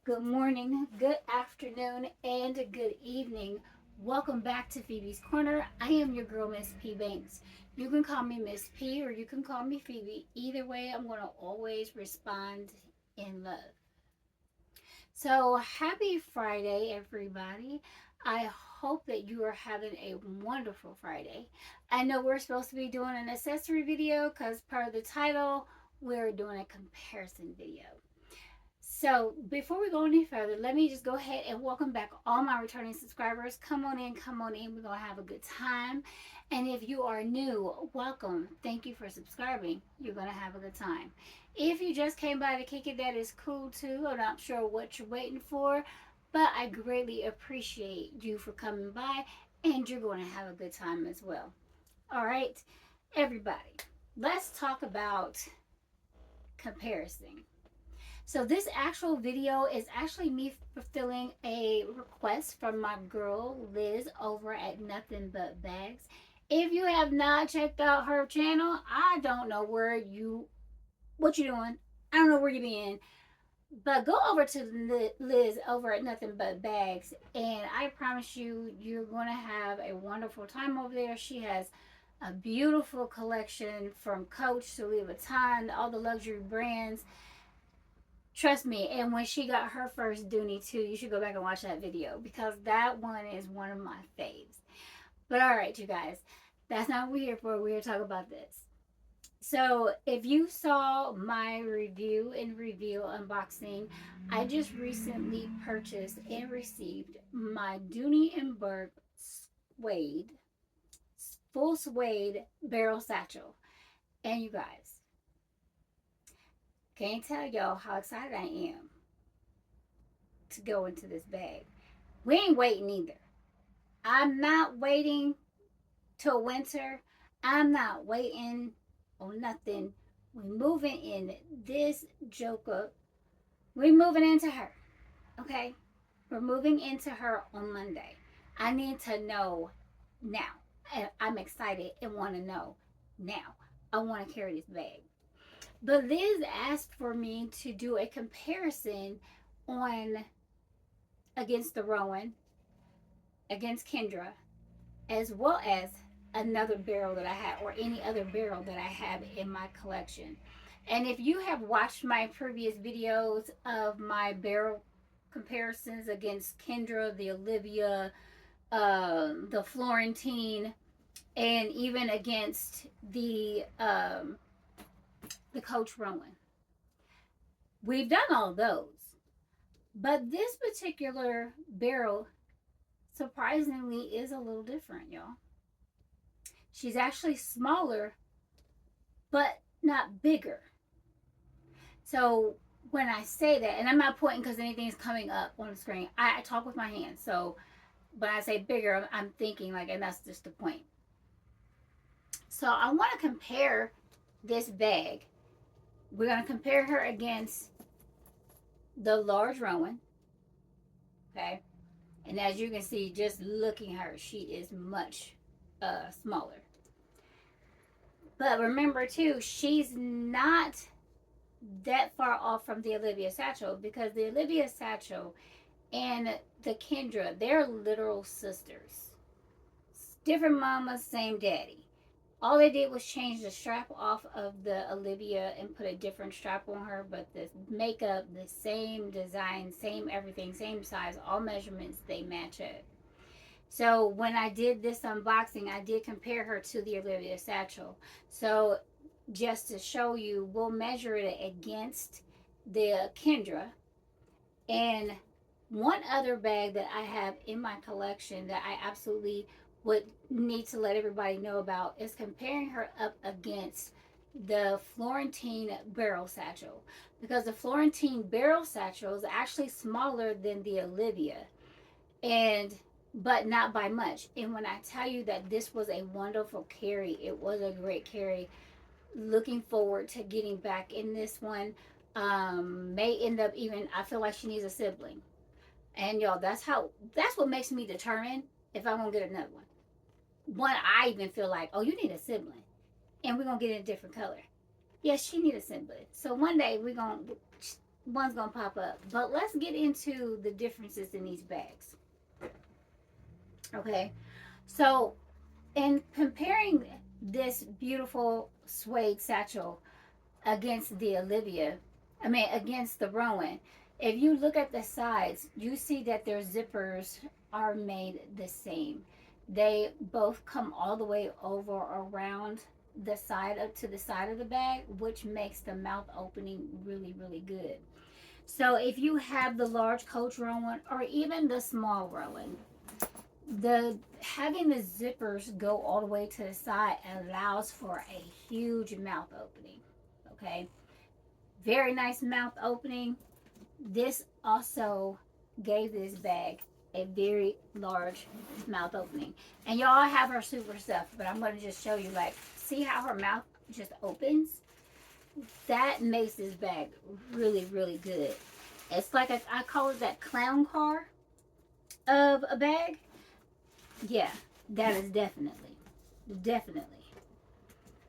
Good morning, good afternoon, and good evening. Welcome back to Phoebe's Corner. I am your girl, Miss P Banks. You can call me Miss P or you can call me Phoebe. Either way, I'm going to always respond in love. So, happy Friday, everybody. I hope that you are having a wonderful Friday. I know we're supposed to be doing an accessory video because, per the title, we're doing a comparison video. So before we go any further, let me just go ahead and welcome back all my returning subscribers. Come on in, come on in. We're going to have a good time. And if you are new, welcome. Thank you for subscribing. You're going to have a good time. If you just came by to kick it, that is cool too. I'm not sure what you're waiting for, but I greatly appreciate you for coming by and you're going to have a good time as well. All right, everybody, let's talk about comparison. So this actual video is actually me fulfilling a request from my girl Liz over at Nothing But Bags. If you have not checked out her channel, I don't know what you doing. I don't know where you been, but go over to Liz over at Nothing But Bags, and I promise you, you're gonna have a wonderful time over there. She has a beautiful collection from Coach to Louis Vuitton, all the luxury brands. Trust me, and when she got her first Dooney too, you should go back and watch that video because that one is one of my faves. But all right, you guys, that's not what we're here for. We're here to talk about this. So, if you saw my review and reveal unboxing, I just recently purchased and received my Dooney and Bourke suede, full suede barrel satchel. And you guys, can't tell y'all how excited I am to go into this bag. We ain't waiting either. I'm not waiting till winter. I'm not waiting on nothing. We moving in this joker. We moving into her. Okay? We're moving into her on Monday. I need to know now. I'm excited and want to know now. I want to carry this bag. But Liz asked for me to do a comparison on against the Rowan, against Kendra, as well as another barrel that I have or any other barrel that I have in my collection. And if you have watched my previous videos of my barrel comparisons against Kendra, the Olivia, the Florentine, and even against the Coach Rowan, we've done all those. But this particular barrel surprisingly is a little different, y'all. She's actually smaller, but not bigger. So when I say that, and I'm not pointing because anything's coming up on the screen, I talk with my hands. So when I say bigger, I'm thinking like, and that's just the point. So I want to compare this bag. We're going to compare her against the large Rowan. Okay. And as you can see, just looking at her, she is much smaller. But remember too, she's not that far off from the Olivia Satchel because the Olivia Satchel and the Kendra, they're literal sisters. Different mamas, same daddy. All they did was change the strap off of the Olivia and put a different strap on her, but the makeup, the same design, same everything, same size, all measurements, they match up. So when I did this unboxing, I did compare her to the Olivia Satchel. So just to show you, we'll measure it against the Kendra. And one other bag that I have in my collection that I absolutely would need to let everybody know about is comparing her up against the Florentine barrel satchel, because the Florentine barrel satchel is actually smaller than the Olivia, and but not by much. And when I tell you that this was a wonderful carry, it was a great carry. Looking forward to getting back in this one. May end up even, I feel like she needs a sibling. And y'all, that's what makes me determine if I'm gonna get another one. One, I even feel like, oh, you need a sibling, and we're gonna get in a different color. Yes, she need a sibling. So one day we're gonna one's gonna pop up. But let's get into the differences in these bags. Okay, so in comparing this beautiful suede satchel against the Olivia, against the Rowan, if you look at the sides, you see that their zippers are made the same. They both come all the way over around the side up to the side of the bag, which makes the mouth opening really, really good. So if you have the large Coach Rowan or even the small Rowan, the having the zippers go all the way to the side allows for a huge mouth opening. Okay, very nice mouth opening. This also gave this bag a very large mouth opening. And y'all have her super stuff, but I'm going to just show you, like, see how her mouth just opens? That makes this bag really, really good. It's like I call it that clown car of a bag. Yeah, that is definitely, definitely.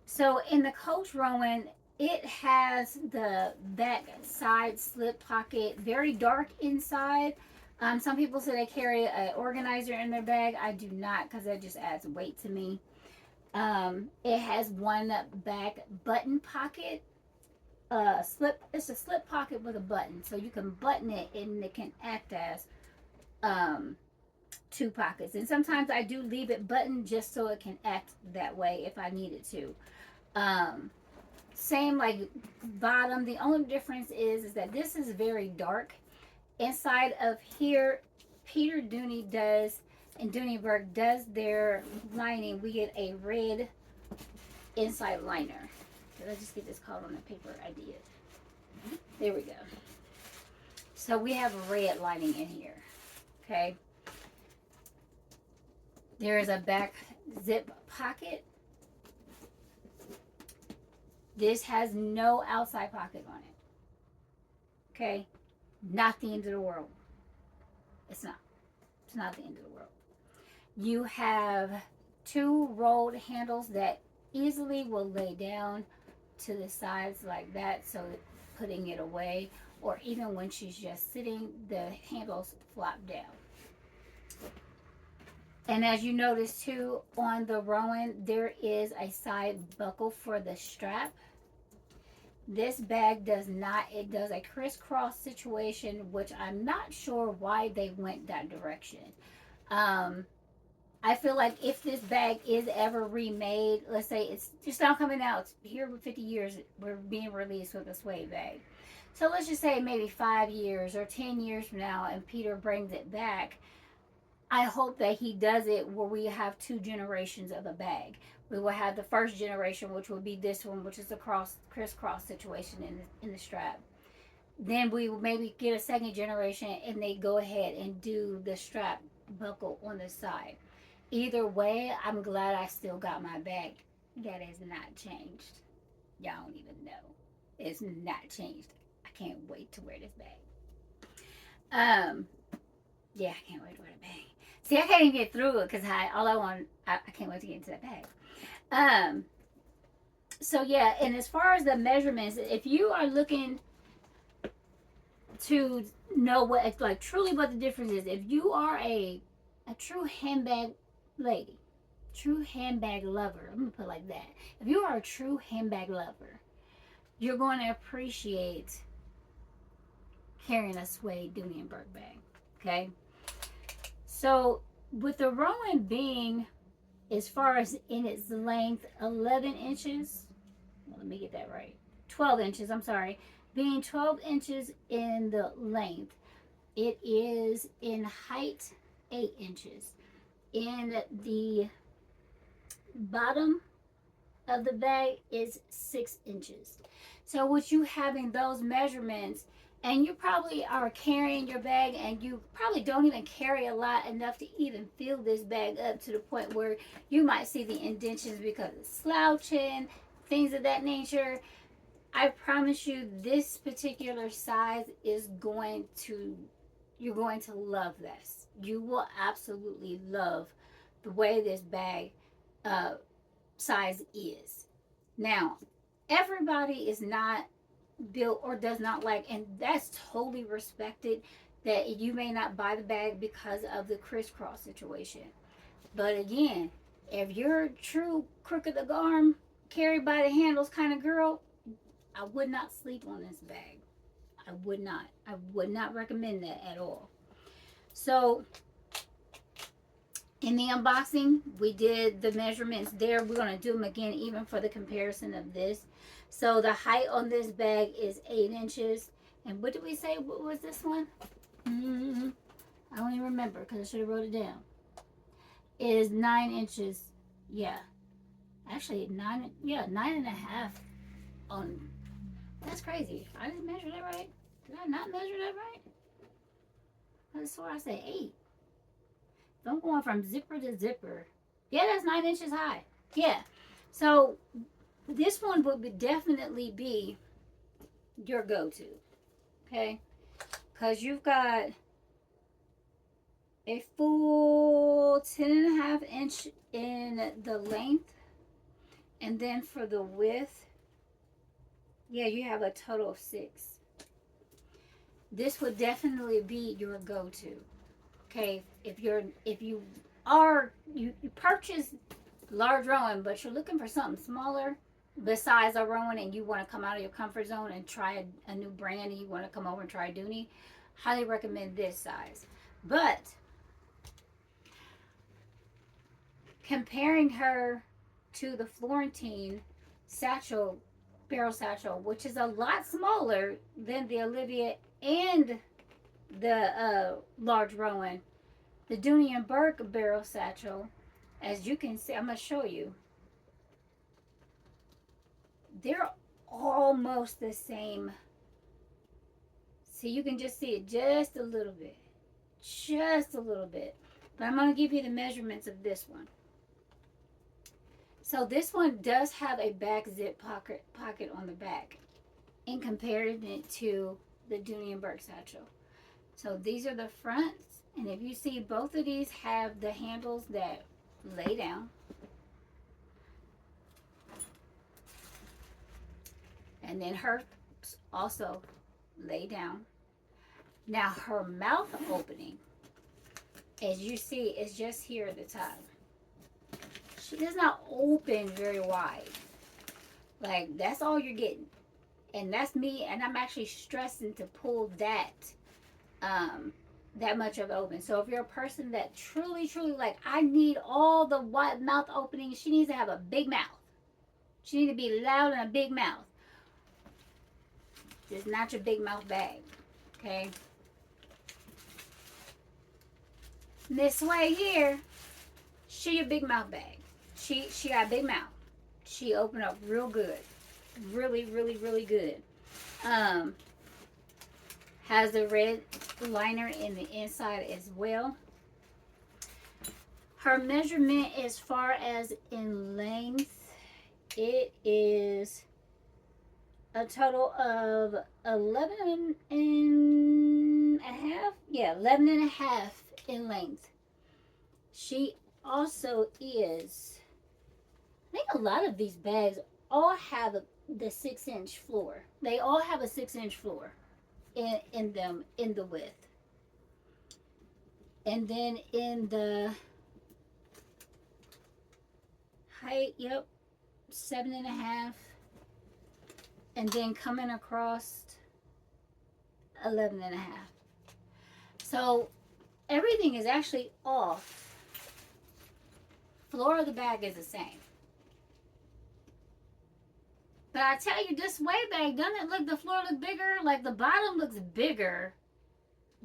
So in the Coach Rowan, it has the back side slip pocket, very dark inside. Some people say they carry an organizer in their bag. I do not, because that just adds weight to me. It has one back button pocket. It's a slip pocket with a button, so you can button it and it can act as two pockets. And sometimes I do leave it buttoned just so it can act that way if I needed to. Same like bottom. The only difference is that this is very dark. Inside of here, Peter Dooney does, and Dooney Bourke does their lining. We get a red inside liner. Did I just get this caught on the paper? I did. There we go. So we have a red lining in here. Okay. There is a back zip pocket. This has no outside pocket on it. Okay? Not the end of the world. It's not. It's not the end of the world. You have two rolled handles that easily will lay down to the sides like that, so putting it away, or even when she's just sitting, the handles flop down. And as you notice too, on the Rowan, there is a side buckle for the strap. This bag does not. It does a crisscross situation, which I'm not sure why they went that direction. I feel like if this bag is ever remade, let's say it's just now coming out, it's here for 50 years, we're being released with a suede bag. So let's just say maybe 5 years or 10 years from now, and Peter brings it back. I hope that he does it where we have two generations of a bag. We will have the first generation, which would be this one, which is a crisscross situation in the strap. Then we will maybe get a second generation, and they go ahead and do the strap buckle on the side. Either way, I'm glad I still got my bag. That has not changed. Y'all don't even know. It's not changed. I can't wait to wear this bag. Yeah, I can't wait to wear the bag. See, I can't even get through it because I can't wait to get into that bag. So yeah, and as far as the measurements, if you are looking to know what, like, truly what the difference is, if you are a true handbag lady, true handbag lover, I'm gonna put it like that. If you are a true handbag lover, you're going to appreciate carrying a suede Dooney and Bourke bag. Okay, so with the Rowan being, as far as in its length, 11 inches. Well, let me get that right. 12 inches. I'm sorry. Being 12 inches in the length, it is in height 8 inches. In the bottom of the bag is 6 inches. So with you having those measurements, and you probably are carrying your bag and you probably don't even carry a lot enough to even fill this bag up to the point where you might see the indentions because of slouching, things of that nature. I promise you, this particular size is you're going to love this. You will absolutely love the way this bag size is. Now, everybody is not built or does not like, and that's totally respected, that you may not buy the bag because of the crisscross situation. But again, if you're a true crook of the arm, carried by the handles kind of girl, I would not sleep on this bag. I would not. I would not recommend that at all. So in the unboxing, we did the measurements there. We're going to do them again even for the comparison of this. So the height on this bag is 8 inches. And what did we say? What was this one? I don't even remember because I should have wrote it down. It is 9 inches. Yeah. Actually, 9.5 on. That's crazy. I didn't measure that right. Did I not measure that right? I swore I said 8. So I'm going from zipper to zipper. Yeah, that's 9 inches high. Yeah. So this one would definitely be your go-to. Okay? Because you've got a full 10.5 inch in the length. And then for the width, yeah, you have a total of 6. This would definitely be your go-to. Okay, if you purchase large Rowan, but you're looking for something smaller besides a Rowan, and you want to come out of your comfort zone and try a new brand, and you want to come over and try Dooney, highly recommend this size. But comparing her to the Florentine satchel, barrel satchel, which is a lot smaller than the Olivia and the large Rowan, the Dooney and Bourke barrel satchel, as you can see, I'm going to show you, they're almost the same. See, you can just see it just a little bit. Just a little bit. But I'm going to give you the measurements of this one. So this one does have a back zip pocket on the back in comparison to the Dooney and Bourke satchel. So these are the fronts. And if you see, both of these have the handles that lay down. And then hers also lay down. Now her mouth opening, as you see, is just here at the top. She does not open very wide. Like, that's all you're getting. And that's me, and I'm actually stressing to pull that much of it open. So if you're a person that truly like, I need all the wide mouth opening, she needs to have a big mouth. She needs to be loud and a big mouth. It's not your big mouth bag. Okay? This way here, she your big mouth bag. She got a big mouth. She opened up real good. Really good. Has the red liner in the inside as well. Her measurement as far as in length, it is a total of 11 and a half. Yeah, 11 and a half in length. She also is, I think a lot of these bags all have the 6-inch floor. They all have a 6-inch floor in them, in the width. And then in the height, yep, 7.5. And then coming across 11.5. So everything is actually off. Floor of the bag is the same. But I tell you, this way bag, doesn't it look, the floor look bigger? Like the bottom looks bigger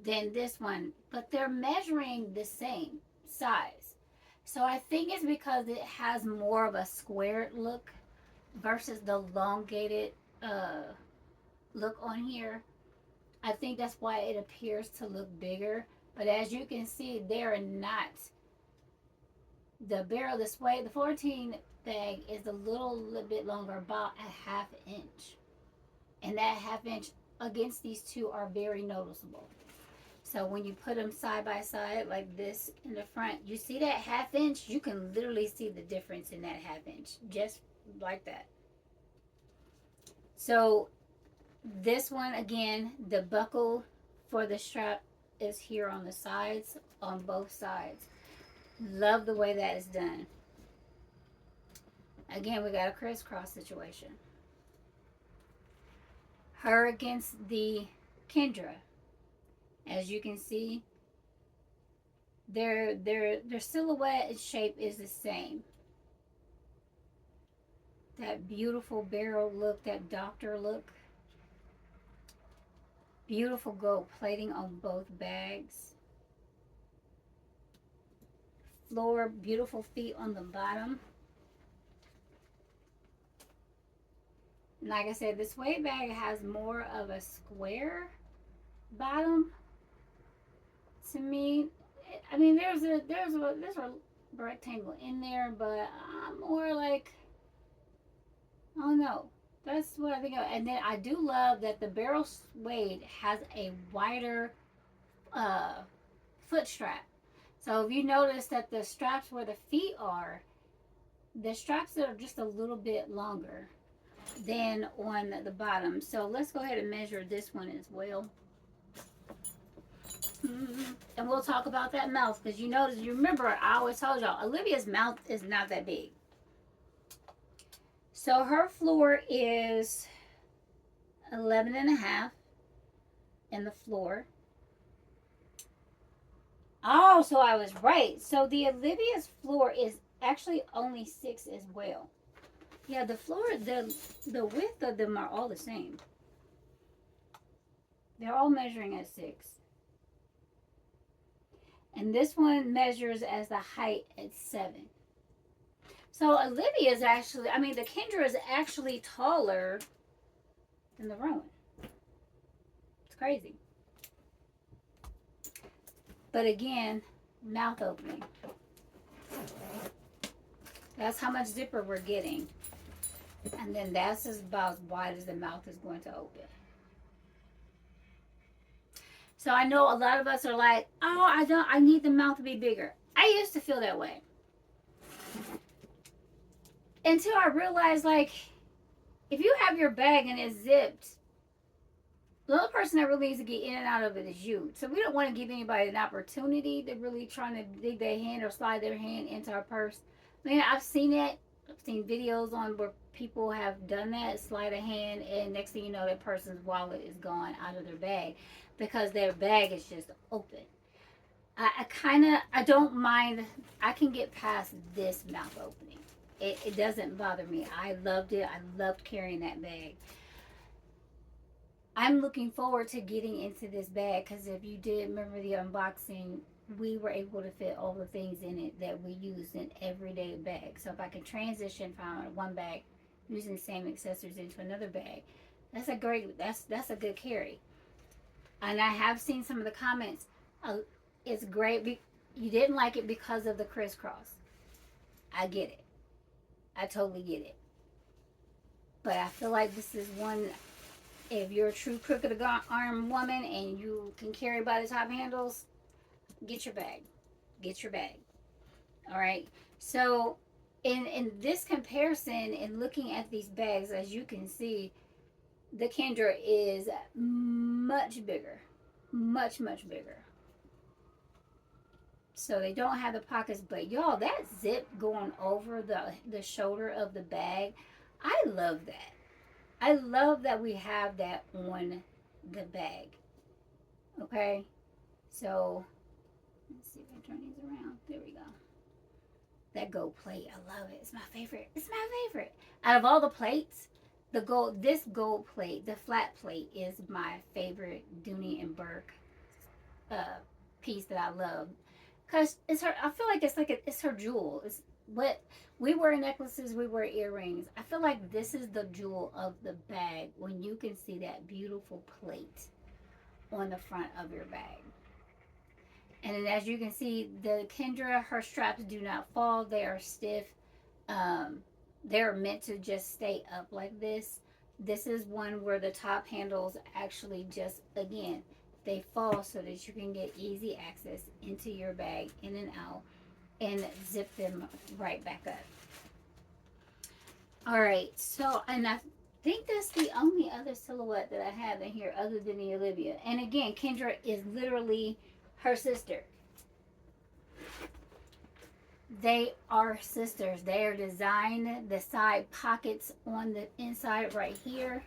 than this one. But they're measuring the same size. So I think it's because it has more of a squared look versus the elongated look on here. I think that's why it appears to look bigger. But as you can see, they're not. The barrel, the Suede, the 14 bag is a little bit longer, about a 1/2 inch. And that 1/2 inch against these two are very noticeable. So when you put them side by side like this in the front, you see that 1/2 inch? You can literally see the difference in that 1/2 inch, just like that. So This one, again, the buckle for the strap is here on the sides, on both sides. Love the way that is done. Again, we got a crisscross situation. Her against the Kendra. As you can see, their silhouette and shape is the same. That beautiful barrel look, that doctor look. Beautiful gold plating on both bags. Floor, beautiful feet on the bottom. Like I said, this Suede bag has more of a square bottom to me. I mean, there's a rectangle in there, but I'm more like, I don't know. That's what I think of. And then I do love that the barrel Suede has a wider foot strap. So if you notice that the straps where the feet are, the straps are just a little bit longer than on the bottom. So let's go ahead and measure this one as well. And we'll talk about that mouth, because you notice, you remember, I always told y'all, Olivia's mouth is not that big. So her floor is 11.5 in the floor. Oh, so I was right. So the Olivia's floor is actually only 6 as well. Yeah, the floor, the width of them are all the same. They're all measuring at 6. And this one measures as the height at 7. So Olivia is actually, I mean, the Kendra is actually taller than the Rowan. It's crazy. But again, mouth opening. That's how much zipper we're getting. And then that's about as wide as the mouth is going to open. So I know a lot of us are like, oh, I need the mouth to be bigger. I used to feel that way. Until I realized, like, if you have your bag and it's zipped, the only person that really needs to get in and out of it is you. So we don't want to give anybody an opportunity to really trying to dig their hand or slide their hand into our purse. I mean, I've seen it. I've seen videos on where people have done that, slide a hand, and next thing you know, that person's wallet is gone out of their bag because their bag is just open. I don't mind. I can get past this mouth opening. It doesn't bother me. I loved it. I loved carrying that bag. I'm looking forward to getting into this bag, because if you did remember the unboxing, we were able to fit all the things in it that we use in everyday bag. So if I can transition from one bag using the same accessories into another bag, that's a good carry. And I have seen some of the comments. It's great. You didn't like it because of the crisscross. I get it. I totally get it. But I feel like this is one, if you're a true crooked arm woman and you can carry by the top handles, get your bag. Get your bag. All right. So in this comparison and looking at these bags, as you can see, the Kendra is much bigger. Much, much bigger. So they don't have the pockets, but y'all, that zip going over the shoulder of the bag, I love that. I love that we have that on the bag. Okay, so let's see if I turn these around. There we go. That gold plate, I love it. It's my favorite. It's my favorite. Out of all the plates, this gold plate, the flat plate, is my favorite Dooney and Bourke piece that I love. Cause it's her. I feel like it's her jewel. It's what we wear necklaces, we wear earrings. I feel like this is the jewel of the bag when you can see that beautiful plate on the front of your bag. And then as you can see, the Kendra, her straps do not fall. They are stiff. They're meant to just stay up like this. This is one where the top handles actually just, again, they fall so that you can get easy access into your bag, in and out, and zip them right back up. All right, so, and think that's the only other silhouette that I have in here other than the Olivia. And again, Kendra is literally her sister. They are sisters. They are designed the side pockets on the inside right here.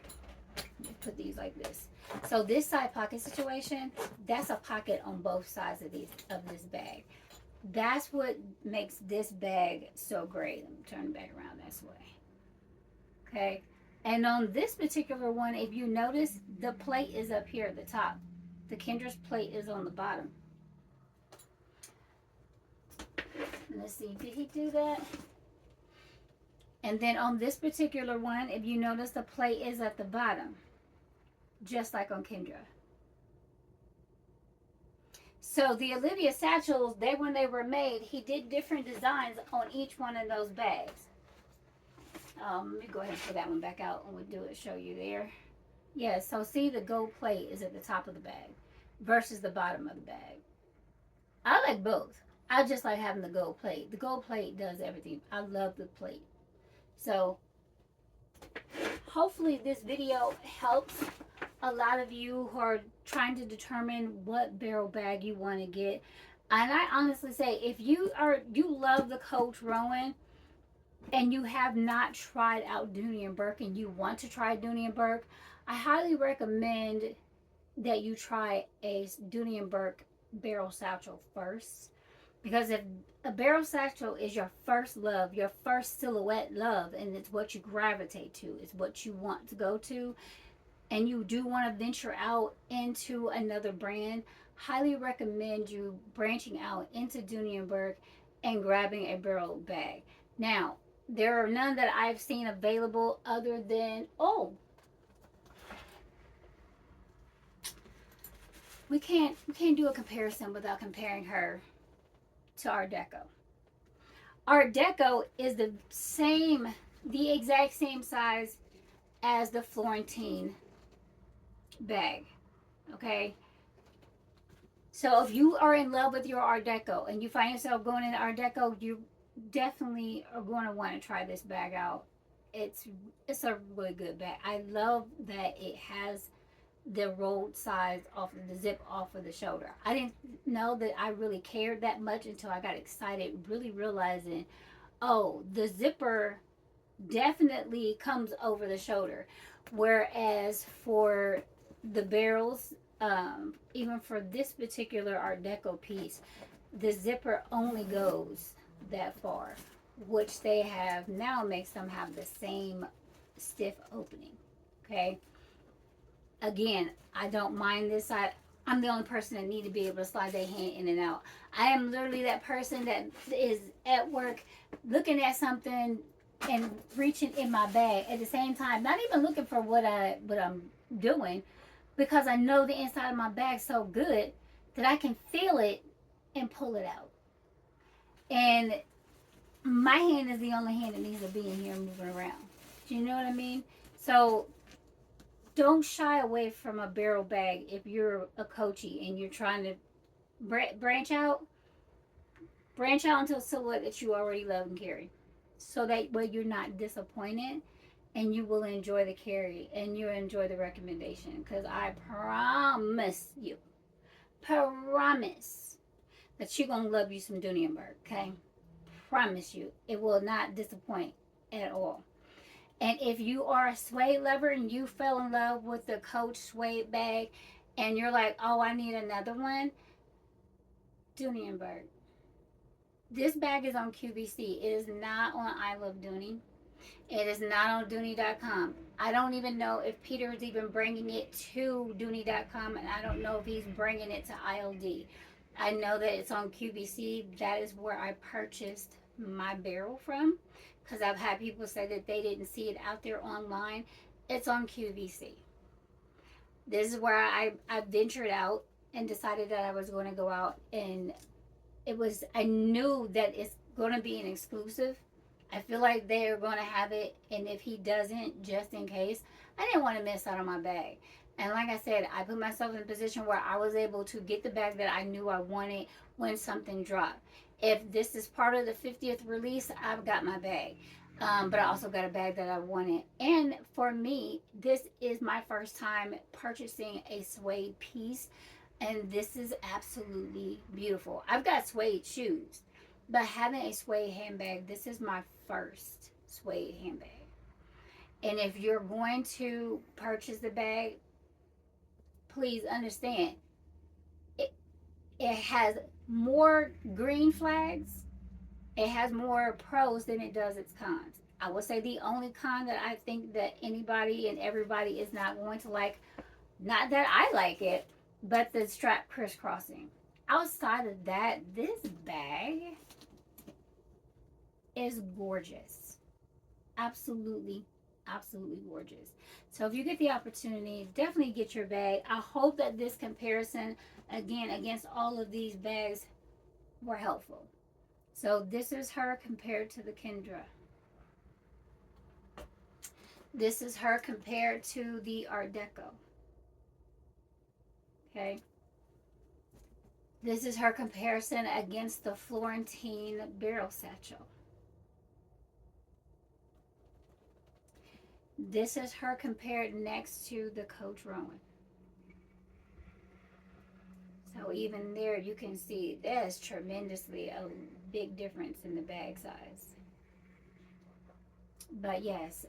Put these like this. So this side pocket situation, that's a pocket on both sides of this bag. That's what makes this bag so great. Let me turn it back around this way. Okay. And on this particular one, if you notice, the plate is up here at the top. The Kendra's plate is on the bottom. Let's see, did he do that? And then on this particular one, if you notice, the plate is at the bottom, just like on Kendra. So the Olivia satchels, when they were made, he did different designs on each one of those bags. Let me go ahead and pull that one back out and we'll do it, show you there. Yeah, so see the gold plate is at the top of the bag versus the bottom of the bag. I like both. I just like having the gold plate. The gold plate does everything. I love the plate. So hopefully this video helps a lot of you who are trying to determine what barrel bag you want to get. And I honestly say, if you love the Coach Rowan and you have not tried out Dooney and Bourke and you want to try Dooney and Bourke, I highly recommend that you try a Dooney and Bourke barrel satchel first. Because if a barrel satchel is your first love, your first silhouette love, and it's what you gravitate to, it's what you want to go to, and you do want to venture out into another brand, highly recommend you branching out into Dooney and Bourke and grabbing a barrel bag. Now, there are none that I've seen available other than, we can't do a comparison without comparing her to Art Deco. Art Deco is the exact same size as the Florentine bag. Okay, so if you are in love with your Art Deco and you find yourself going into Art Deco, you definitely are going to want to try this bag out. It's a really good bag. I love that it has the rolled sides off of the zip off of the shoulder. I didn't know that I really cared that much until I got excited, really realizing, oh, the zipper definitely comes over the shoulder. Whereas for the barrels, even for this particular Art Deco piece, the zipper only goes that far, which they have now makes them have the same stiff opening. Okay. Again, I don't mind this side. I'm the only person that need to be able to slide their hand in and out. I am literally that person that is at work looking at something and reaching in my bag at the same time, not even looking for what I'm doing, because I know the inside of my bag so good that I can feel it and pull it out. And my hand is the only hand that needs to be in here moving around. Do you know what I mean? So don't shy away from a barrel bag if you're a coachy and you're trying to branch out into a silhouette that you already love and carry, so that way you're not disappointed and you will enjoy the carry and you'll enjoy the recommendation. Because I promise that you're gonna love you some Dooney and Bourke. Okay, promise you, it will not disappoint at all. And if you are a suede lover and you fell in love with the Coach suede bag and you're like, oh, I need another one, Dooney and Bourke. This bag is on QVC. It is not on I Love Dooney. It is not on Dooney.com. I don't even know if Peter is even bringing it to Dooney.com, and I don't know if he's bringing it to ILD. I know that it's on QVC. That is where I purchased my barrel from, because I've had people say that they didn't see it out there online. It's on QVC. This is where I ventured out and decided that I was going to go out, and I knew that it's going to be an exclusive. I feel like they're going to have it, and if he doesn't, just in case, I didn't want to miss out on my bag. And like I said, I put myself in a position where I was able to get the bag that I knew I wanted when something dropped. If this is part of the 50th release, I've got my bag. But I also got a bag that I wanted. And for me, this is my first time purchasing a suede piece. And this is absolutely beautiful. I've got suede shoes, but having a suede handbag, this is my first suede handbag. And if you're going to purchase the bag, please understand it, it has more green flags. It has more pros than it does its cons. I would say the only con that I think that anybody and everybody is not going to like, not that I like it, but the strap crisscrossing. Outside of that, this bag is gorgeous. Absolutely, absolutely gorgeous. So if you get the opportunity, definitely get your bag. I hope that this comparison, again, against all of these bags, were helpful. So this is her compared to the Kendra. This is her compared to the Art Deco. Okay. This is her comparison against the Florentine barrel satchel. This is her compared next to the Coach Rowan. So even there you can see there's tremendously a big difference in the bag size. But yes,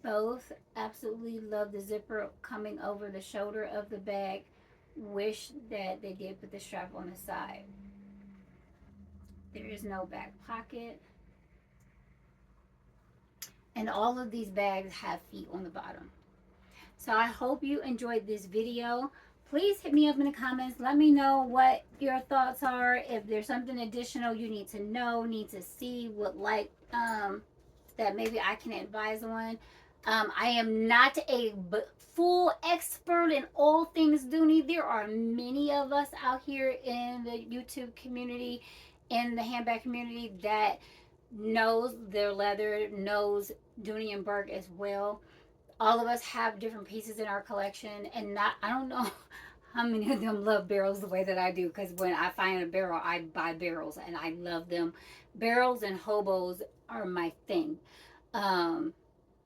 both absolutely love the zipper coming over the shoulder of the bag. Wish that they did put the strap on the side. There is no back pocket. And all of these bags have feet on the bottom. So I hope you enjoyed this video. Please hit me up in the comments. Let me know what your thoughts are. If there's something additional you need to know, need to see, would like that maybe I can advise on. I am not a full expert in all things Dooney. There are many of us out here in the YouTube community, in the handbag community, that knows their leather, knows Dooney and Bourke as well. All of us have different pieces in our collection, and I don't know how many of them love barrels the way that I do, because when I find a barrel, I buy barrels, and I love them. Barrels and hobos are my thing.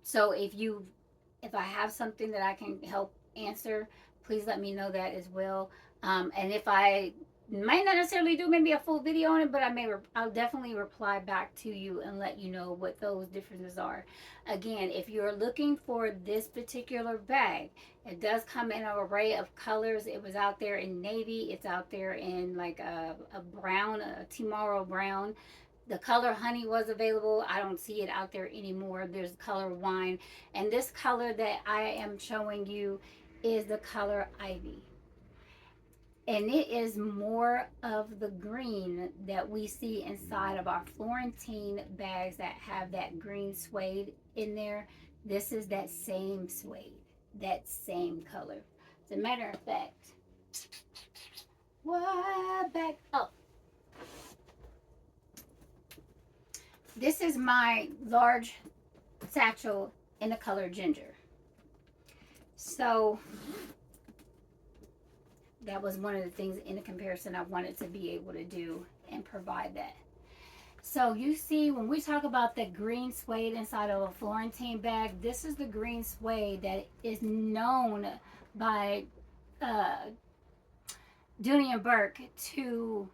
So if I have something that I can help answer, please let me know that as well. And if I might not necessarily do maybe a full video on it, but I'll definitely reply back to you and let you know what those differences are. Again, if you're looking for this particular bag, it does come in an array of colors. It was out there in navy. It's out there in like a brown, a tomorrow brown. The color honey was available. I don't see it out there anymore. There's the color wine. And this color that I am showing you is the color ivy. And it is more of the green that we see inside of our Florentine bags that have that green suede in there. This is that same suede, that same color. As a matter of fact, what back up? This is my large satchel in the color ginger. So that was one of the things in the comparison I wanted to be able to do and provide that. So you see, when we talk about the green suede inside of a Florentine bag, this is the green suede that is known by Dooney and Bourke to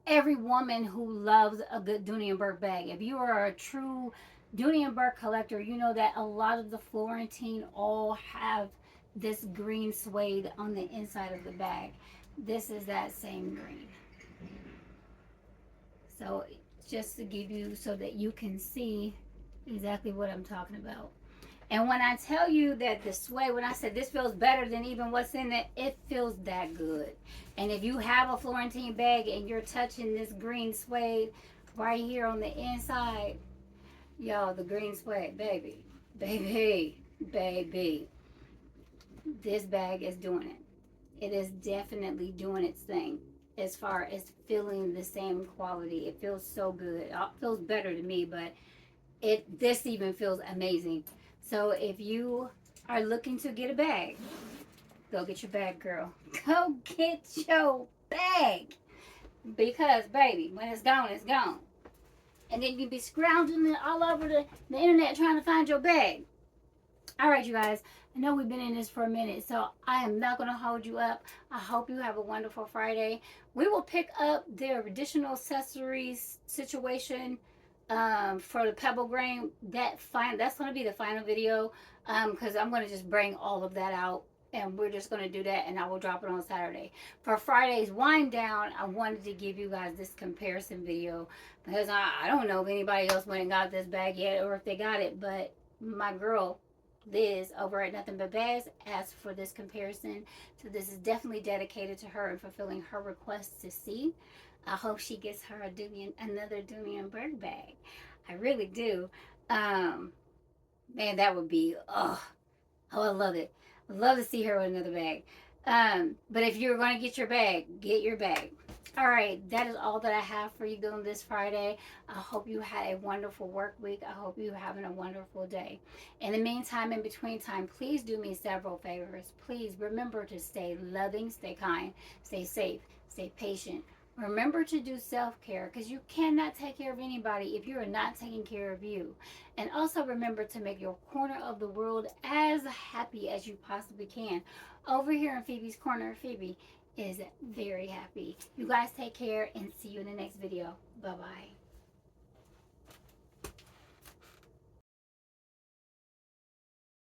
every woman who loves a good Dooney and Bourke bag. If you are a true Dooney and Bourke collector, you know that a lot of the Florentine all have this green suede on the inside of the bag. This is that same green. So just to give you so that you can see exactly what I'm talking about. And when I tell you that the suede, when I said this feels better than even what's in it, it feels that good. And if you have a Florentine bag and you're touching this green suede right here on the inside, y'all, the green suede, baby, baby, baby. This bag is doing it. It is definitely doing its thing as far as feeling the same quality. It feels so good. It feels better to me, but this even feels amazing. So if you are looking to get a bag, go get your bag, girl. Go get your bag. Because, baby, when it's gone, it's gone. And then you'd be scrounging all over the internet trying to find your bag. All right, you guys. I know we've been in this for a minute, so I am not going to hold you up. I hope you have a wonderful Friday. We will pick up the additional accessories situation for the pebble grain. That's going to be the final video because I'm going to just bring all of that out. And we're just going to do that, and I will drop it on Saturday. For Friday's wind down, I wanted to give you guys this comparison video because I don't know if anybody else went and got this bag yet or if they got it, but my girl Liz over at Nothing But Bags asked for this comparison. So this is definitely dedicated to her and fulfilling her request to see. I hope she gets her another Dooney and Bourke bag. I really do. Man, that would be, oh, I love it. I love to see her with another bag. But if you're going to get your bag, get your bag. All right, that is all that I have for you doing this Friday. I hope you had a wonderful work week. I hope you're having a wonderful day. In the meantime, in between time, please do me several favors. Please remember to stay loving, stay kind, stay safe, stay patient. Remember to do self-care because you cannot take care of anybody if you are not taking care of you. And also remember to make your corner of the world as happy as you possibly can. Over here in Phoebe's Corner, Phoebe is very happy. You guys take care and see you in the next video. Bye-bye.